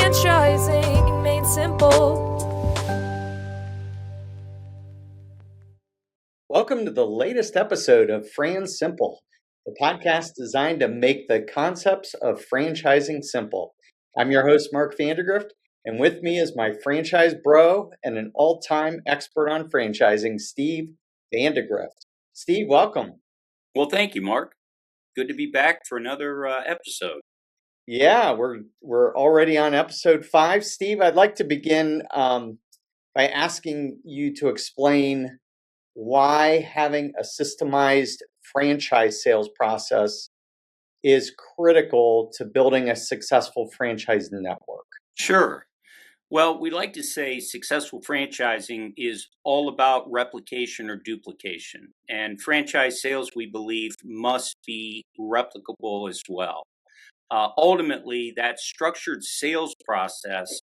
Franchising made simple. Welcome to the latest episode of Fran Simple, the podcast designed to make the concepts of franchising simple. I'm your host, Mark Vandergrift, and with me is my franchise bro and an all-time expert on franchising, Steve Vandergrift. Steve, welcome. Well, thank you, Mark. Good to be back for another episode. Yeah, we're already on episode 5. Steve, I'd like to begin by asking you to explain why having a systemized franchise sales process is critical to building a successful franchise network. Sure. Well, we like to say successful franchising is all about replication or duplication. And franchise sales, we believe, must be replicable as well. Ultimately, that structured sales process,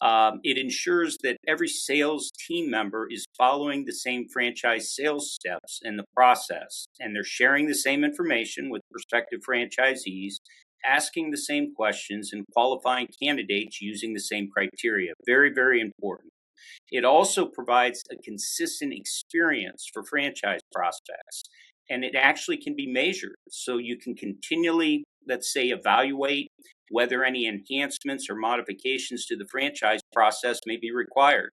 it ensures that every sales team member is following the same franchise sales steps in the process, and they're sharing the same information with prospective franchisees, asking the same questions, and qualifying candidates using the same criteria. Very, very important. It also provides a consistent experience for franchise prospects, and it actually can be measured. So you can continually, let's say, evaluate whether any enhancements or modifications to the franchise process may be required.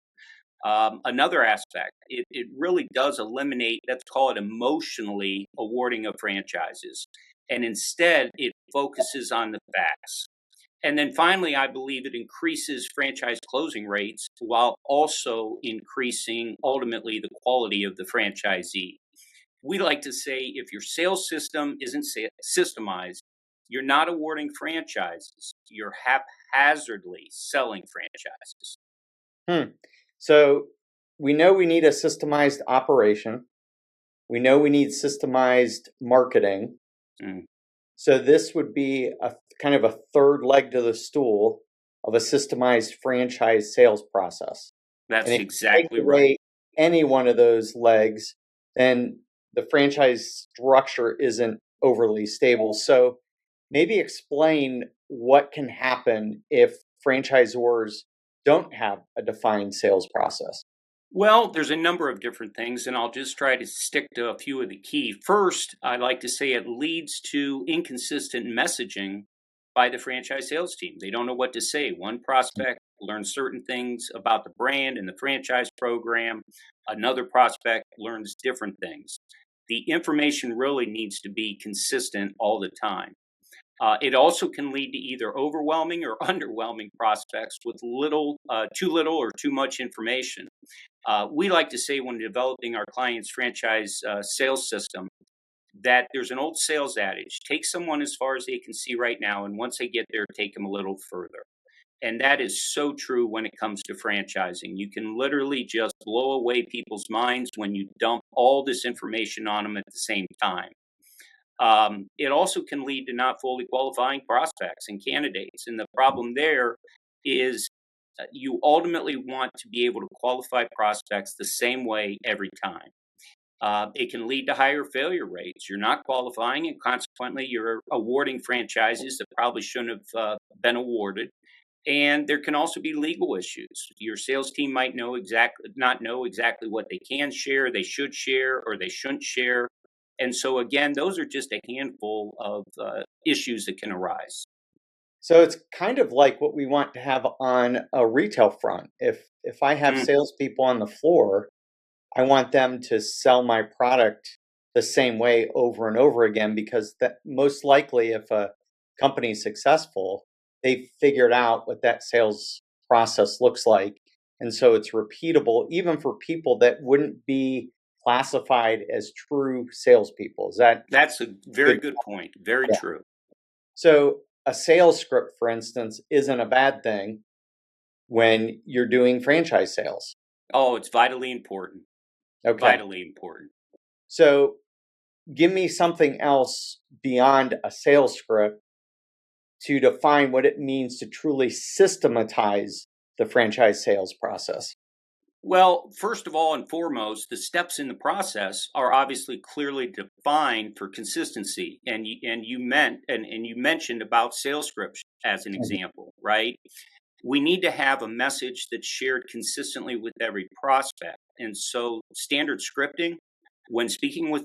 Another aspect, it really does eliminate, let's call it emotionally awarding of franchises. And instead, it focuses on the facts. And then finally, I believe it increases franchise closing rates while also increasing ultimately the quality of the franchisee. We like to say if your sales system isn't systemized, you're not awarding franchises. You're haphazardly selling franchises. So we know we need a systemized operation. We know we need systemized marketing. So this would be a kind of a third leg to the stool of a systemized franchise sales process. That's and if exactly you take away right. any one of those legs, then the franchise structure isn't overly stable. So maybe explain what can happen if franchisors don't have a defined sales process. Well, there's a number of different things, and I'll just try to stick to a few of the key. First, I like to say it leads to inconsistent messaging by the franchise sales team. They don't know what to say. One prospect learns certain things about the brand and the franchise program. Another prospect learns different things. The information really needs to be consistent all the time. It also can lead to either overwhelming or underwhelming prospects with too little or too much information. We like to say when developing our client's franchise sales system that there's an old sales adage: take someone as far as they can see right now, and once they get there, take them a little further. And that is so true when it comes to franchising. You can literally just blow away people's minds when you dump all this information on them at the same time. It also can lead to not fully qualifying prospects and candidates. And the problem there is you ultimately want to be able to qualify prospects the same way every time. It can lead to higher failure rates. You're not qualifying, and consequently, you're awarding franchises that probably shouldn't have been awarded. And there can also be legal issues. Your sales team might not know exactly what they can share, they should share, or they shouldn't share. And so, again, those are just a handful of issues that can arise. So it's kind of like what we want to have on a retail front. If I have salespeople on the floor, I want them to sell my product the same way over and over again, because that most likely, if a company is successful, they've figured out what that sales process looks like. And so it's repeatable, even for people that wouldn't be classified as true salespeople. That's a very good point. Very true. So a sales script, for instance, isn't a bad thing when you're doing franchise sales. Oh, it's vitally important. Okay. Vitally important. So give me something else beyond a sales script to define what it means to truly systematize the franchise sales process. Well, first of all and foremost, the steps in the process are obviously clearly defined for consistency. And you mentioned about sales scripts as an example, right? we need to have a message that's shared consistently with every prospect. And so, standard scripting when speaking with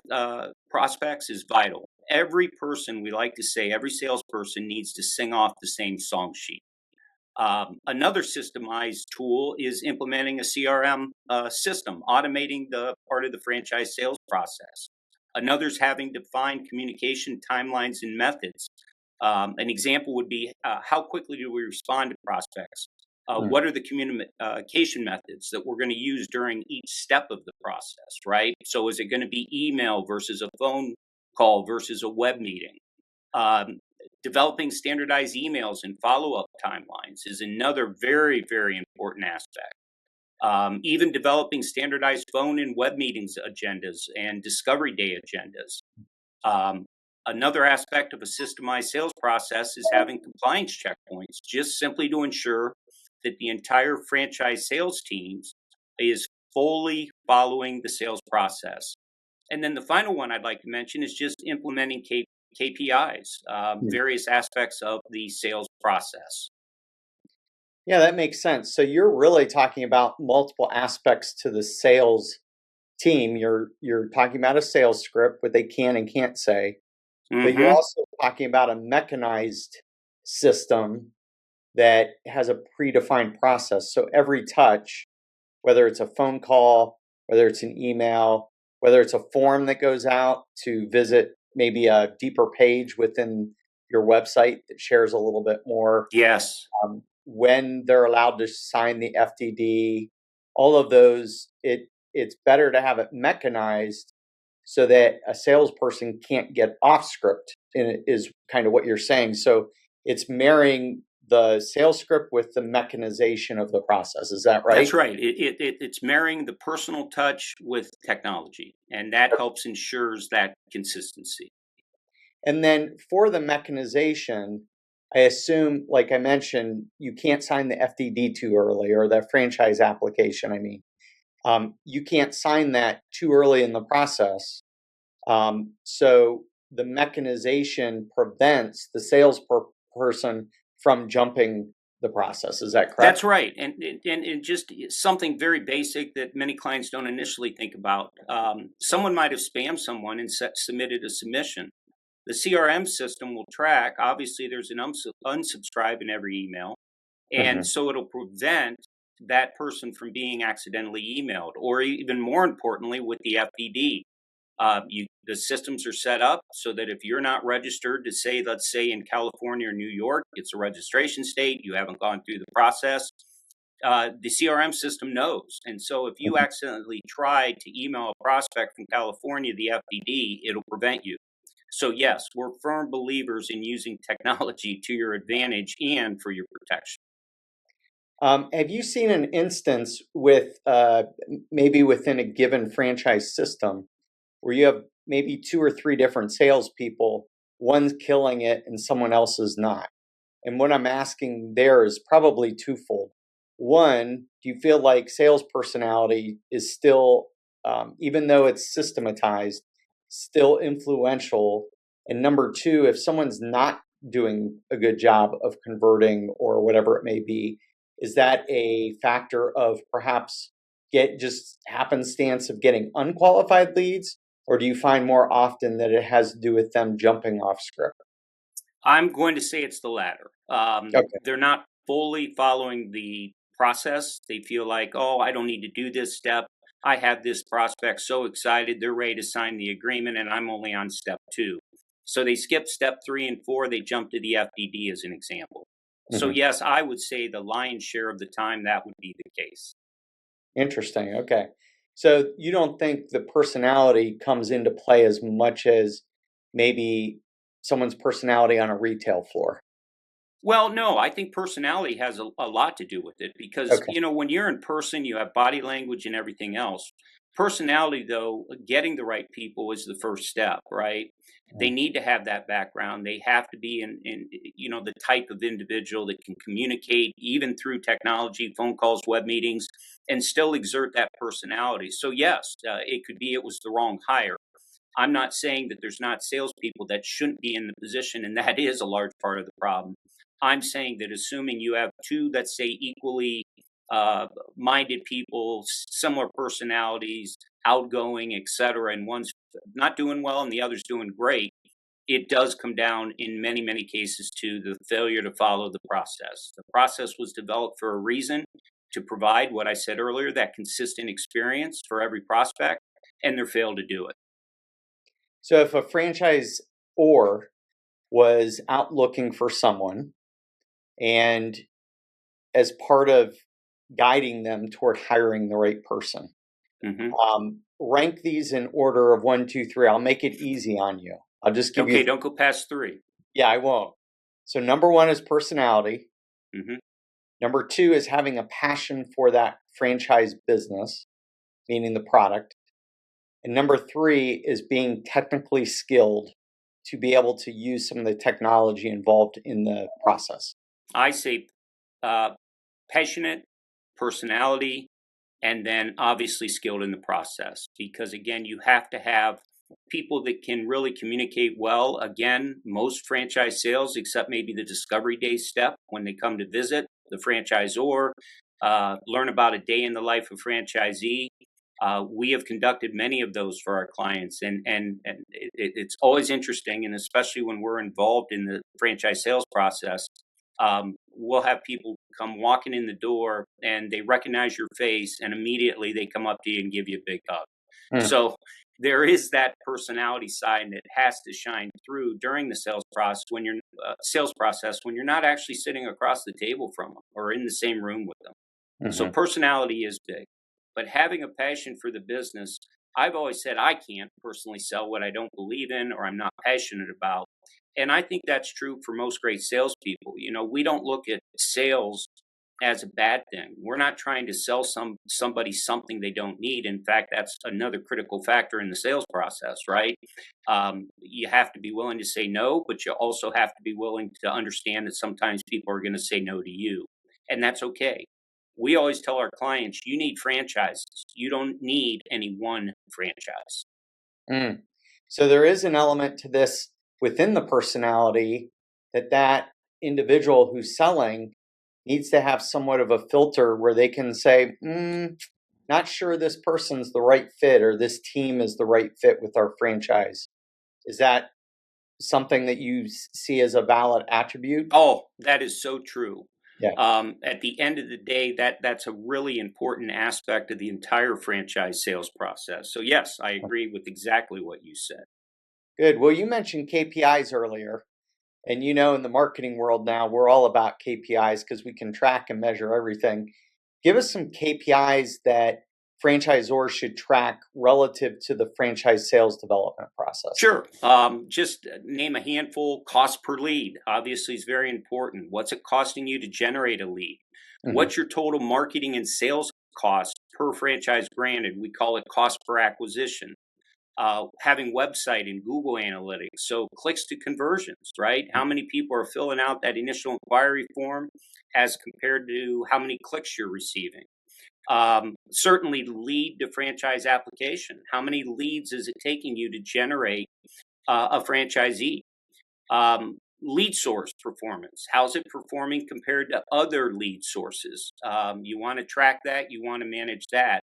prospects is vital. Every person, we like to say, every salesperson needs to sing off the same song sheet. Another systemized tool is implementing a CRM system, automating the part of the franchise sales process. Another's having defined communication timelines and methods. An example would be how quickly do we respond to prospects? Mm. What are the communication methods that we're going to use during each step of the process, right? So, is it going to be email versus a phone call versus a web meeting? Um, Developing standardized emails and follow up timelines is another very, very important aspect. Even developing standardized phone and web meetings agendas and discovery day agendas. Um, Another aspect of a systemized sales process is having compliance checkpoints, just simply to ensure that the entire franchise sales teams is fully following the sales process. And then the final one I'd like to mention is just implementing KPIs, Mm. various aspects of the sales process. Yeah, that makes sense. So you're really talking about multiple aspects to the sales team. You're talking about a sales script, what they can and can't say, but you're Hmm. also talking about a mechanized system that has a predefined process. So every touch, whether it's a phone call, whether it's an email, whether it's a form that goes out to visit maybe a deeper page within your website that shares a little bit more, Yes, when they're allowed to sign the FDD, all of those, it's better to have it mechanized so that a salesperson can't get off script, and it is kind of what you're saying. So it's marrying the sales script with the mechanization of the process. Is that that's right? right. It's marrying the personal touch with technology, and that helps ensures that consistency. And then for the mechanization, I assume, like I mentioned, you can't sign the FDD too early, or the franchise application. I mean, you can't sign that too early in the process. So the mechanization prevents the salesperson from jumping the process. Is that That's correct? right, and just something very basic that many clients don't initially think about. Someone might have spammed someone and submitted a submission. The CRM system will track. Obviously, there's an unsubscribe in every email, and Hmm. so it'll prevent that person from being accidentally emailed, or even more importantly, with the FDD. The systems are set up so that if you're not registered to say, let's say in California or New York, it's a registration state, you haven't gone through the process, the CRM system knows. And so if you accidentally try to email a prospect from California, the FDD, it'll prevent you. So, yes, we're firm believers in using technology to your advantage and for your protection. Have you seen an instance with maybe within a given franchise system where you have maybe two or three different salespeople, one's killing it and someone else is not? And what I'm asking there is probably twofold. One, do you feel like sales personality is still, even though it's systematized, still influential? And number two, if someone's not doing a good job of converting or whatever it may be, is that a factor of perhaps get just happenstance of getting unqualified leads? Or do you find more often that it has to do with them jumping off script? I'm going to say it's the latter. Okay. They're not fully following the process. They feel like, oh, I don't need to do this step. I have this prospect so excited, they're ready to sign the agreement, and I'm only on step two. So they skip step 3 and 4, they jump to the FDD as an example. So, Mhm. yes, I would say the lion's share of the time that would be the case. Interesting. Okay. So you don't think the personality comes into play as much as maybe someone's personality on a retail floor? Well, no, I think personality has a lot to do with it because, Okay. when you're in person, you have body language and everything else. Personality, though, getting the right people is the first step, right? They Mhm. need to have that background. They have to be the type of individual that can communicate even through technology, phone calls, web meetings, and still exert that personality. So, yes, it could be it was the wrong hire. I'm not saying that there's not salespeople that shouldn't be in the position, and that is a large part of the problem. I'm saying that assuming you have two, let's say, equally minded people, similar personalities, outgoing, etc., and one's not doing well and the other's doing great, it does come down in many, many cases to the failure to follow the process. The process was developed for a reason, to provide what I said earlier, that consistent experience for every prospect, and they're failed to do it. So if a franchise or was out looking for someone, and as part of guiding them toward hiring the right person, Hmm. rank these in order of one, two, three. I'll make it easy on you. I'll just give Okay, you. don't go past three. Yeah, I won't. So number one is personality. Hmm. Number two is having a passion for that franchise business, meaning the product. And number three is being technically skilled to be able to use some of the technology involved in the process. I say uh, passionate, personality, and then obviously skilled in the process. Because again, you have to have people that can really communicate well. Again, most franchise sales, except maybe the discovery day step when they come to visit the franchisor, learn about a day in the life of franchisee. We have conducted many of those for our clients, and it's always interesting, and especially when we're involved in the franchise sales process. We'll have people come walking in the door and they recognize your face, and immediately they come up to you and give you a big hug. Hmm. So there is that personality side that has to shine through during the sales process when you're not actually sitting across the table from them or in the same room with them. So Mhm. personality is big, but having a passion for the business, I've always said I can't personally sell what I don't believe in or I'm not passionate about. And I think that's true for most great salespeople. We don't look at sales as a bad thing. We're not trying to sell somebody something they don't need. In fact, that's another critical factor in the sales process, right? You have to be willing to say no, but you also have to be willing to understand that sometimes people are going to say no to you, and that's okay. We always tell our clients, you need franchises. You don't need any one franchise. Mm. So there is an element to this within the personality that individual who's selling needs to have somewhat of a filter where they can say, not sure this person's the right fit or this team is the right fit with our franchise. Is that something that you see as a valid attribute? Oh, that is so true. Yeah. At the end of the day, that's a really important aspect of the entire franchise sales process. So yes, I agree with exactly what you said. Good. Well, you mentioned KPIs earlier. And in the marketing world now, we're all about KPIs because we can track and measure everything. Give us some KPIs that franchisors should track relative to the franchise sales development process. Sure. Just name a handful. Cost per lead obviously is very important. What's it costing you to generate a lead? Hmm. What's your total marketing and sales cost per franchise granted? We call it cost per acquisition. Having website and Google Analytics. So clicks to conversions, right? How many people are filling out that initial inquiry form as compared to how many clicks you're receiving? Certainly lead to franchise application. How many leads is it taking you to generate a franchisee? Lead source performance. How's it performing compared to other lead sources? You want to track that. You want to manage that.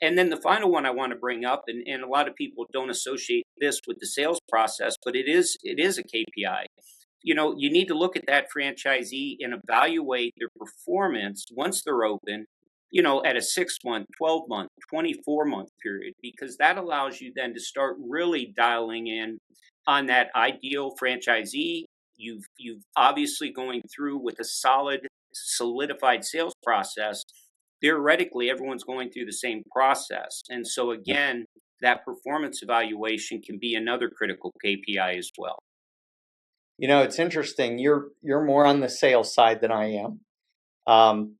And then the final one I want to bring up, and a lot of people don't associate this with the sales process, but it is a KPI. You need to look at that franchisee and evaluate their performance once they're open, at a 6 month, 12-month, 24-month period, because that allows you then to start really dialing in on that ideal franchisee. You've obviously going through with a solid, solidified sales process. Theoretically, everyone's going through the same process. And so again, that performance evaluation can be another critical KPI as well. It's interesting. You're more on the sales side than I am.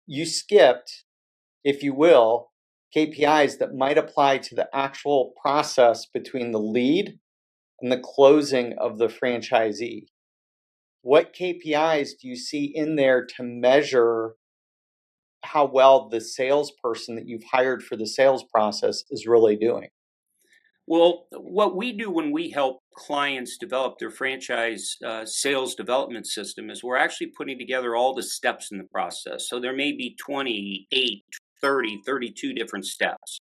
You skipped, if you will, KPIs that might apply to the actual process between the lead and the closing of the franchisee. What KPIs do you see in there to measure how well the salesperson that you've hired for the sales process is really doing? Well, what we do when we help clients develop their franchise sales development system is we're actually putting together all the steps in the process. So there may be 28, 30, 32 different steps.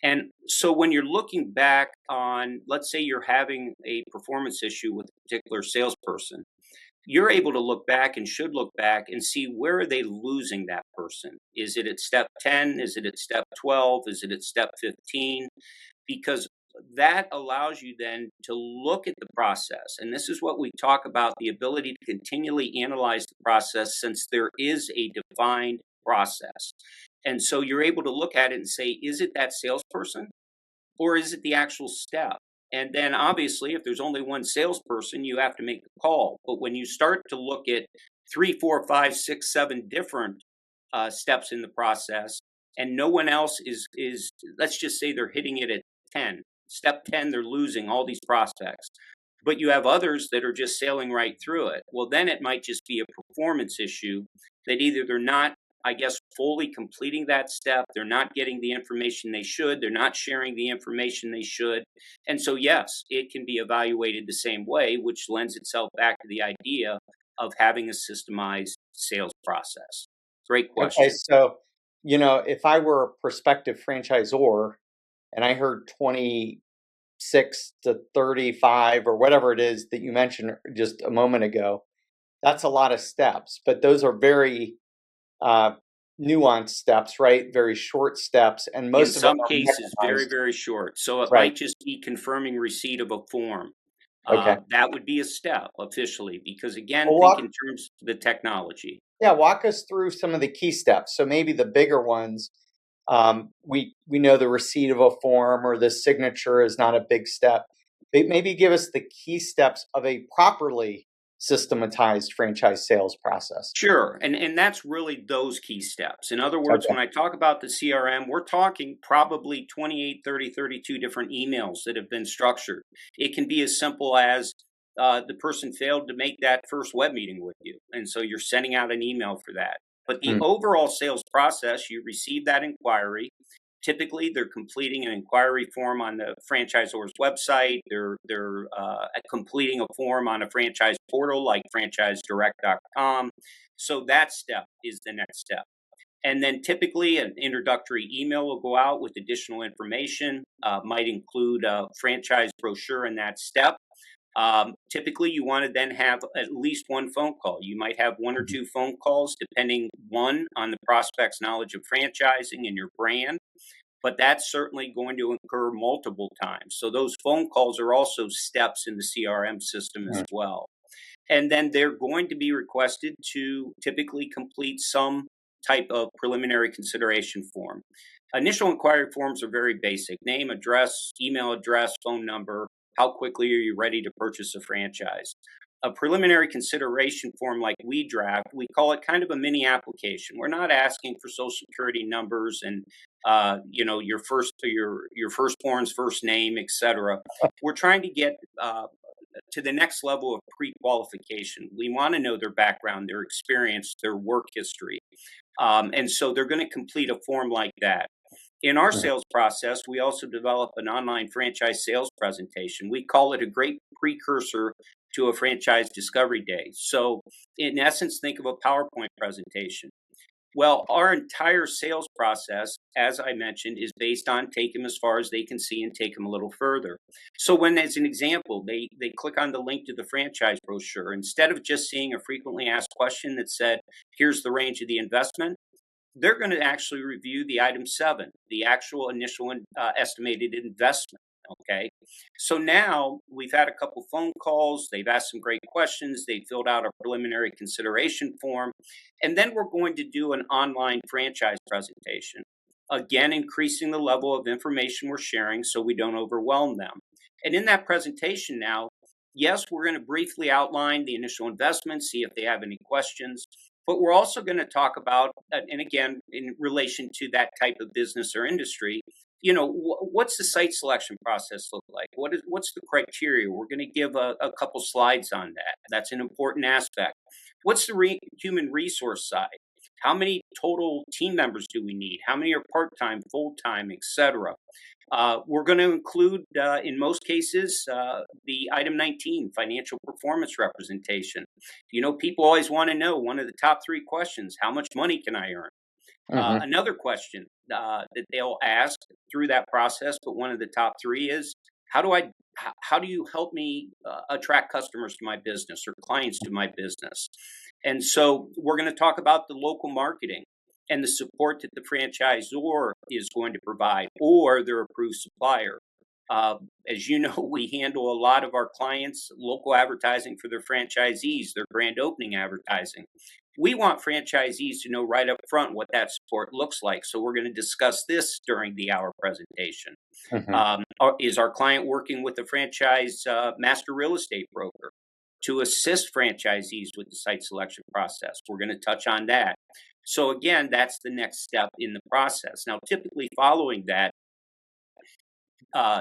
And so when you're looking back on, let's say you're having a performance issue with a particular salesperson, you're able to look back and should look back and see where are they losing that person. Is it at step 10? Is it at step 12? Is it at step 15? Because that allows you then to look at the process. And this is what we talk about, the ability to continually analyze the process since there is a defined process. And so you're able to look at it and say, is it that salesperson? Or is it the actual step? And then obviously, if there's only one salesperson, you have to make the call. But when you start to look at three, four, five, six, seven different steps in the process, and no one else is let's just say they're hitting it at 10. Step 10, they're losing all these prospects. But you have others that are just sailing right through it. Well, then it might just be a performance issue that either they're not, I guess, fully completing that step. They're not getting the information they should. They're not sharing the information they should. And so, yes, it can be evaluated the same way, which lends itself back to the idea of having a systemized sales process. Great Okay, question. so if I were a prospective franchisor and I heard 26 to 35 or whatever it is that you mentioned just a moment ago, that's a lot of steps, but those are very uh, nuanced steps, right? Very short steps, and In most of them some are cases, very, mechanized. very short. So it Right. might just be confirming receipt of a form. Okay. That would be a step officially, because again, Well, think in terms of the technology. yeah, walk us through some of the key steps. So maybe the bigger ones. We know the receipt of a form or the signature is not a big step. But maybe give us the key steps of a properly systematized franchise sales process. Sure. And that's really those key steps. In other words, Okay. when I talk about the CRM, we're talking probably 28, 30, 32 different emails that have been structured. It can be as simple as the person failed to make that first web meeting with you. And so you're sending out an email for that. But the Mm, overall sales process, you receive that inquiry. Typically, they're completing an inquiry form on the franchisor's website. They're completing a form on a franchise portal like franchisedirect.com. So that step is the next step. And then typically an introductory email will go out with additional information, might include a franchise brochure in that step. Typically, you want to then have at least one phone call. You might have one or mhm, two phone calls, depending one on the prospect's knowledge of franchising and your brand, but that's certainly going to occur multiple times. So those phone calls are also steps in the CRM system as mm, well. And then they're going to be requested to typically complete some type of preliminary consideration form. Initial inquiry forms are very basic: name, address, email address, phone number. How quickly are you ready to purchase a franchise? A preliminary consideration form like we draft, we call it kind of a mini application. We're not asking for social security numbers and your firstborn's first name, etc. We're trying to get to the next level of pre-qualification. We want to know their background, their experience, their work history, and so they're going to complete a form like that. In our mm. sales process, we also develop an online franchise sales presentation. We call it a great precursor to a franchise discovery day. So, in essence, think of a PowerPoint presentation. Well, our entire sales process, as I mentioned, is based on take them as far as they can see and take them a little further. So, when, as an example, they click on the link to the franchise brochure, instead of just seeing a frequently asked question that said, "Here's the range of the investment," they're going to actually review the item 7, the actual initial estimated investment. Okay. So now we've had a couple phone calls. They've asked some great questions. They filled out a preliminary consideration form. And then we're going to do an online franchise presentation. Again, increasing the level of information we're sharing so we don't overwhelm them. And in that presentation now, yes, we're going to briefly outline the initial investment, see if they have any questions. But we're also going to talk about, and again, in relation to that type of business or industry, what's the site selection process look like? What's the criteria? We're going to give a couple slides on that. That's an important aspect. What's the human resource side? How many total team members do we need? How many are part-time, full-time, etc.? We're going to include, in most cases, the item 19, financial performance representation. People always want to know one of the top three questions: how much money can I earn? Hmm. Another question that they'll ask through that process, but one of the top three is, how do I how do you help me attract customers to my business or clients to my business? And so we're going to talk about the local marketing and the support that the franchisor is going to provide or their approved supplier. As you know, we handle a lot of our clients' local advertising for their franchisees, their grand opening advertising. We want franchisees to know right up front what that support looks like. So we're going to discuss this during the hour presentation. Hmm. Is our client working with a franchise master real estate broker to assist franchisees with the site selection process? We're going to touch on that. So again, that's the next step in the process. Now, typically following that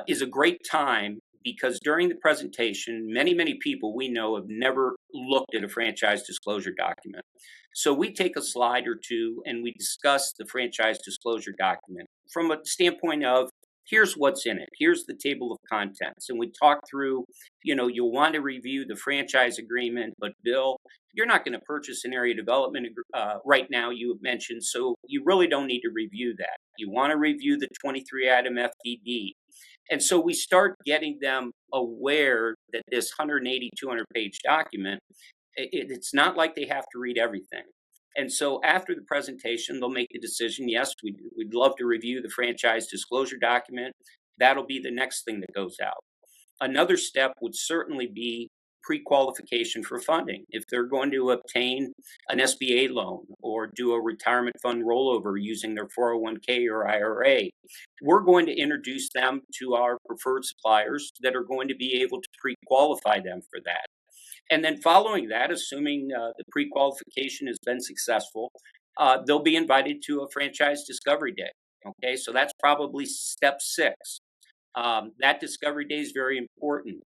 is a great time because during the presentation, many people we know have never looked at a franchise disclosure document. So we take a slide or two and we discuss the franchise disclosure document from a standpoint of, here's what's in it. Here's the table of contents. And we talk through, you'll want to review the franchise agreement, but Bill, you're not going to purchase an area development right now, you have mentioned, so you really don't need to review that. You want to review the 23 item FDD. And so we start getting them aware that this 180, 200-page document, it's not like they have to read everything. And so after the presentation, they'll make the decision, yes, we'd love to review the franchise disclosure document. That'll be the next thing that goes out. Another step would certainly be pre-qualification for funding. If they're going to obtain an SBA loan or do a retirement fund rollover using their 401k or IRA, we're going to introduce them to our preferred suppliers that are going to be able to pre-qualify them for that. And then following that, assuming the pre-qualification has been successful, they'll be invited to a franchise discovery day. Okay, so that's probably step 6. That discovery day is very important.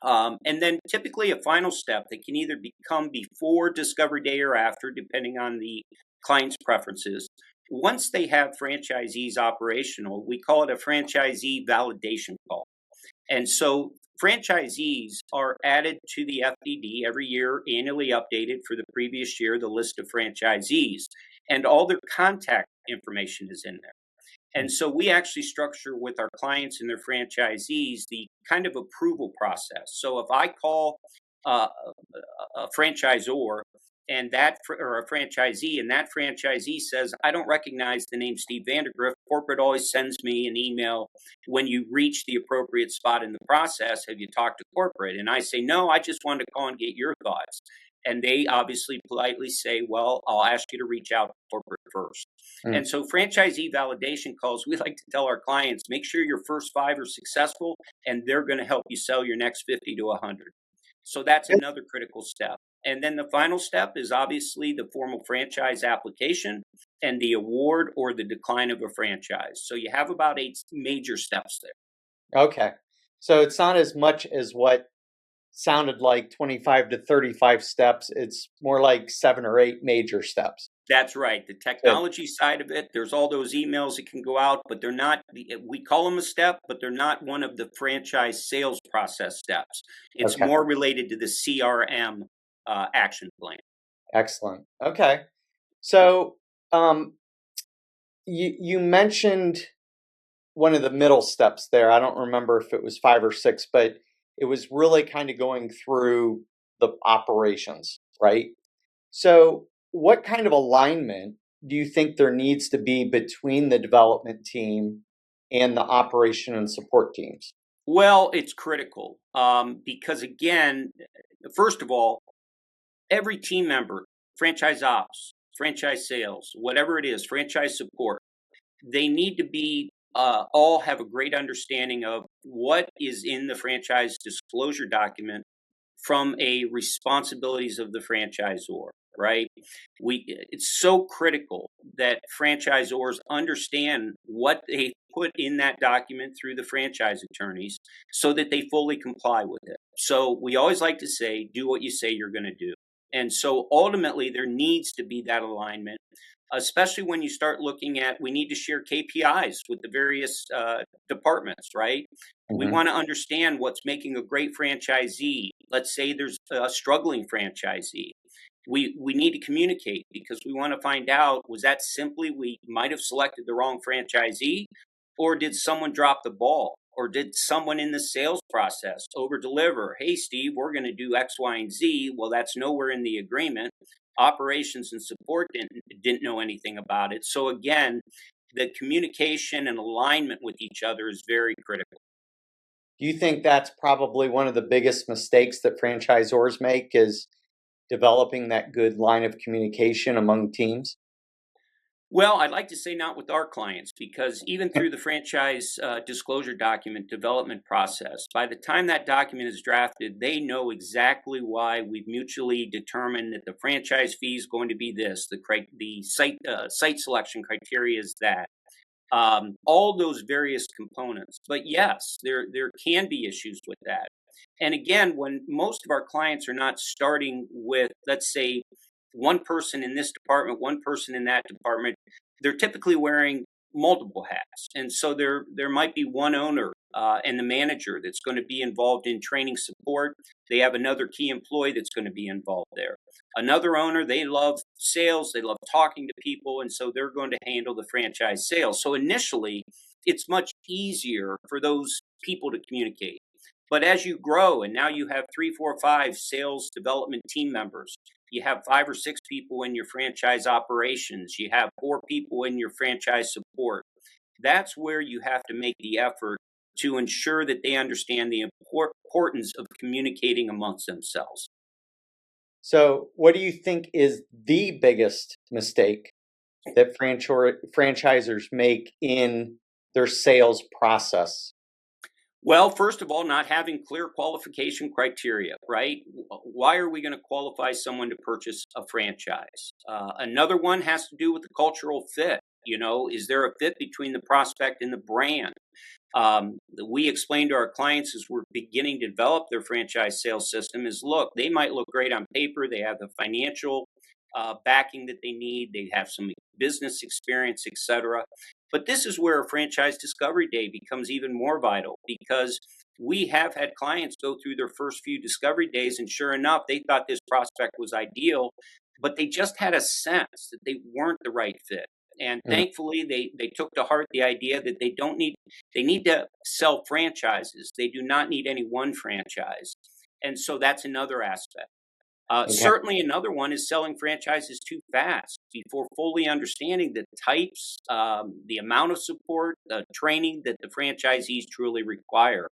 And then typically a final step that can either become before discovery day or after, depending on the client's preferences. Once they have franchisees operational, we call it a franchisee validation call. And so franchisees are added to the FDD every year, annually updated for the previous year, the list of franchisees, and all their contact information is in there. And so we actually structure with our clients and their franchisees the kind of approval process. So if I call a franchisor and or a franchisee, and that franchisee says, I don't recognize the name Steve Vandergriff, corporate always sends me an email when you reach the appropriate spot in the process. Have you talked to corporate? And I say, no, I just wanted to call and get your thoughts. And they obviously politely say, well, I'll ask you to reach out to corporate first. Mm. And so franchisee validation calls, we like to tell our clients, make sure your first 5 are successful and they're going to help you sell your next 50 to 100. So that's another critical step. And then the final step is obviously the formal franchise application and the award or the decline of a franchise. So you have about 8 major steps there. Okay. So it's not as much as what sounded like 25 to 35 steps. It's more like 7 or 8 major steps. That's right. The technology side of it, there's all those emails that can go out, but they're not, we call them a step, but they're not one of the franchise sales process steps. It's Okay. more related to the CRM action plan. Excellent. Okay. So you mentioned one of the middle steps there. I don't remember if it was 5 or 6, but it was really kind of going through the operations, right? So what kind of alignment do you think there needs to be between the development team and the operation and support teams? Well, it's critical because, again, first of all, every team member, franchise ops, franchise sales, whatever it is, franchise support, they need to be all have a great understanding of what is in the franchise disclosure document from a responsibilities of the franchisor, right? It's so critical that franchisors understand what they put in that document through the franchise attorneys so that they fully comply with it. So we always like to say, do what you say you're going to do. And so ultimately, there needs to be that alignment, especially when you start looking at we need to share KPIs with the various departments, right? We Hmm. want to understand what's making a great franchisee. Let's say there's a struggling franchisee. We need to communicate because we want to find out, was that simply we might have selected the wrong franchisee, or did someone drop the ball, or did someone in the sales process over deliver? Hey Steve, we're going to do X, Y, and Z. Well, that's nowhere in the agreement. Operations and support didn't know anything about it. So again, the communication and alignment with each other is very critical. Do you think that's probably one of the biggest mistakes that franchisors make is developing that good line of communication among teams? Well, I'd like to say not with our clients, because even through the franchise disclosure document development process, by the time that document is drafted, they know exactly why we've mutually determined that the franchise fee is going to be this, the site selection criteria is that, all those various components. But yes, there can be issues with that. And again, when most of our clients are not starting with, let's say, one person in this department, one person in that department, they're typically wearing multiple hats. And so there might be one owner and the manager that's going to be involved in training support. They have another key employee that's going to be involved there. Another owner, they love sales, they love talking to people, and so they're going to handle the franchise sales. So initially, it's much easier for those people to communicate. But as you grow, and now you have three, four, five sales development team members, you have five or six people in your franchise operations, you have four people in your franchise support. That's where you have to make the effort to ensure that they understand the importance of communicating amongst themselves. So, what do you think is the biggest mistake that franchisors make in their sales process? Well, first of all, not having clear qualification criteria, right? Why are we going to qualify someone to purchase a franchise? Another one has to do with the cultural fit. You know, is there a fit between the prospect and the brand? We explain to our clients as we're beginning to develop their franchise sales system is, look, they might look great on paper. They have the financial backing that they need. They have some business experience, etc. But this is where a franchise discovery day becomes even more vital, because we have had clients go through their first few discovery days, and sure enough, they thought this prospect was ideal, but they just had a sense that they weren't the right fit. And Mm, thankfully, they took to heart the idea that they need to sell franchises. They do not need any one franchise. And so that's another aspect. okay. Certainly, another one is selling franchises too fast before fully understanding the types, the amount of support, training that the franchisees truly require.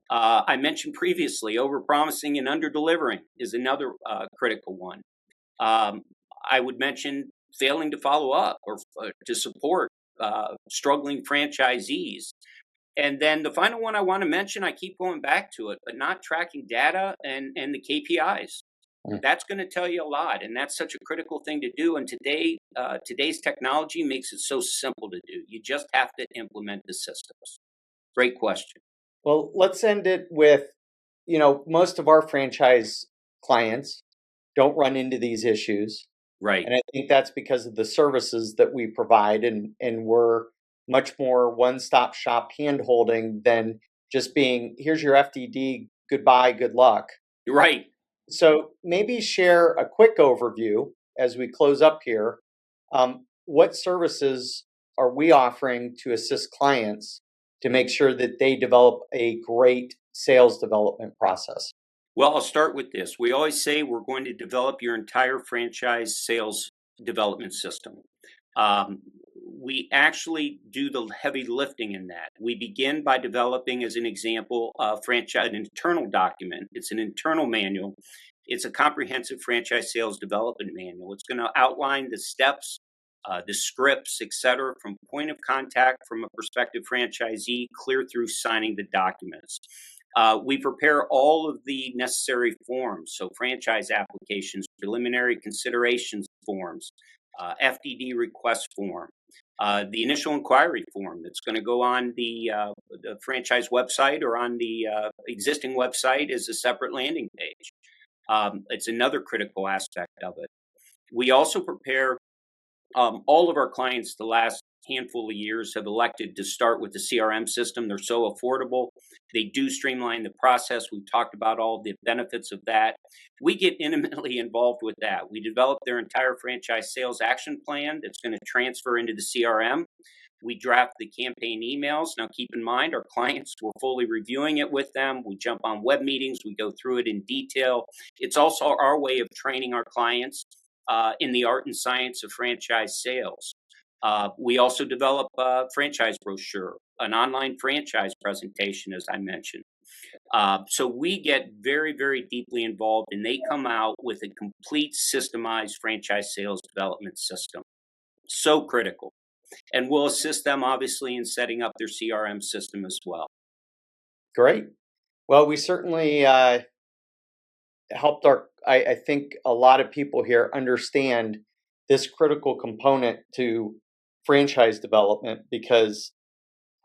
I mentioned previously, overpromising and underdelivering is another critical one. Um, I would mention failing to follow up or to support struggling franchisees. And then the final one I want to mention, I keep going back to it, but not tracking data and the KPIs. Mm. That's going to tell you a lot, and that's such a critical thing to do. And today's technology makes it so simple to do. You just have to implement the systems. Great question. Well, let's end it with, most of our franchise clients don't run into these issues. Right. And I think that's because of the services that we provide, and we're much more one-stop shop hand holding than just being, here's your FDD, goodbye, good luck. Right. So maybe share a quick overview as we close up here. What services are we offering to assist clients to make sure that they develop a great sales development process? Well, I'll start with this. We always say we're going to develop your entire franchise sales development system. Um, we actually do the heavy lifting in that. We begin by developing, as an example, a franchise an internal document. It's an internal manual. It's a comprehensive franchise sales development manual. It's going to outline the steps, the scripts, etc., from point of contact from a prospective franchisee clear through signing the documents. We prepare all of the necessary forms, so franchise applications, preliminary considerations forms, FDD request form, the initial inquiry form that's going to go on the franchise website or on the existing website as a separate landing page. It's another critical aspect of it. We also prepare all of our clients the last handful of years have elected to start with the CRM system. They're so affordable. They do streamline the process. We've talked about all the benefits of that. We get intimately involved with that. We develop their entire franchise sales action plan that's going to transfer into the CRM. We draft the campaign emails. Now, keep in mind, our clients, we're fully reviewing it with them. We jump on web meetings. We go through it in detail. It's also our way of training our clients in the art and science of franchise sales. We also develop a franchise brochure, an online franchise presentation, as I mentioned. So we get very, very deeply involved, and they come out with a complete systemized franchise sales development system. So critical. And we'll assist them, obviously, in setting up their CRM system as well. Great. Well, we certainly helped I think a lot of people here understand this critical component to franchise development, because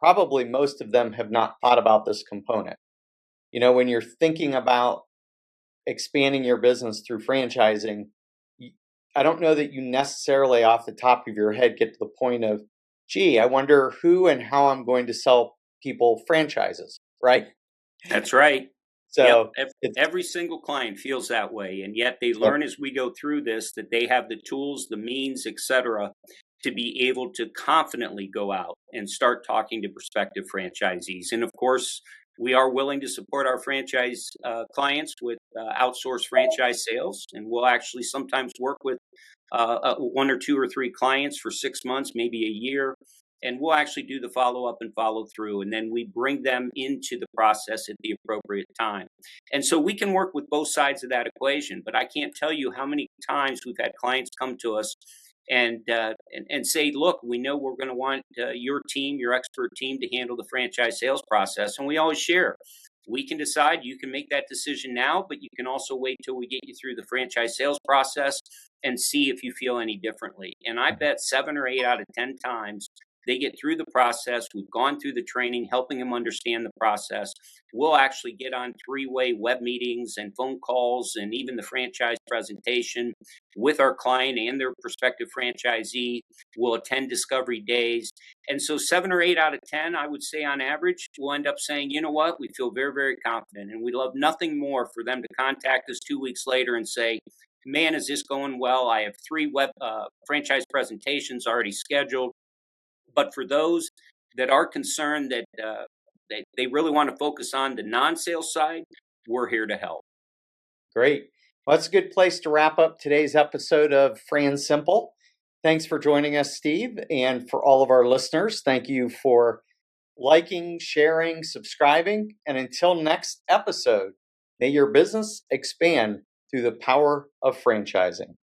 probably most of them have not thought about this component. When you're thinking about expanding your business through franchising, I don't know that you necessarily off the top of your head get to the point of, gee, I wonder who and how I'm going to sell people franchises, right? That's right. So yep. Every single client feels that way. And yet they learn as we go through this that they have the tools, the means, etc., to be able to confidently go out and start talking to prospective franchisees. And of course, we are willing to support our franchise clients with outsourced franchise sales. And we'll actually sometimes work with one or two or three clients for 6 months, maybe a year. And we'll actually do the follow up and follow through. And then we bring them into the process at the appropriate time. And so we can work with both sides of that equation. But I can't tell you how many times we've had clients come to us and say, look, we know we're going to want your team, your expert team, to handle the franchise sales process. And we always share. We can decide, you can make that decision now, but you can also wait till we get you through the franchise sales process and see if you feel any differently. And I bet 7 or 8 out of 10 times they get through the process. We've gone through the training, helping them understand the process. We'll actually get on 3-way web meetings and phone calls and even the franchise presentation with our client and their prospective franchisee. We'll attend discovery days. And so 7 or 8 out of 10, I would say on average, we'll end up saying, you know what, we feel very, very confident. And we'd love nothing more for them to contact us 2 weeks later and say, man, is this going well? I have 3 web franchise presentations already scheduled. But for those that are concerned that they really want to focus on the non-sales side, we're here to help. Great. Well, that's a good place to wrap up today's episode of Fran Simple. Thanks for joining us, Steve. And for all of our listeners, thank you for liking, sharing, subscribing. And until next episode, may your business expand through the power of franchising.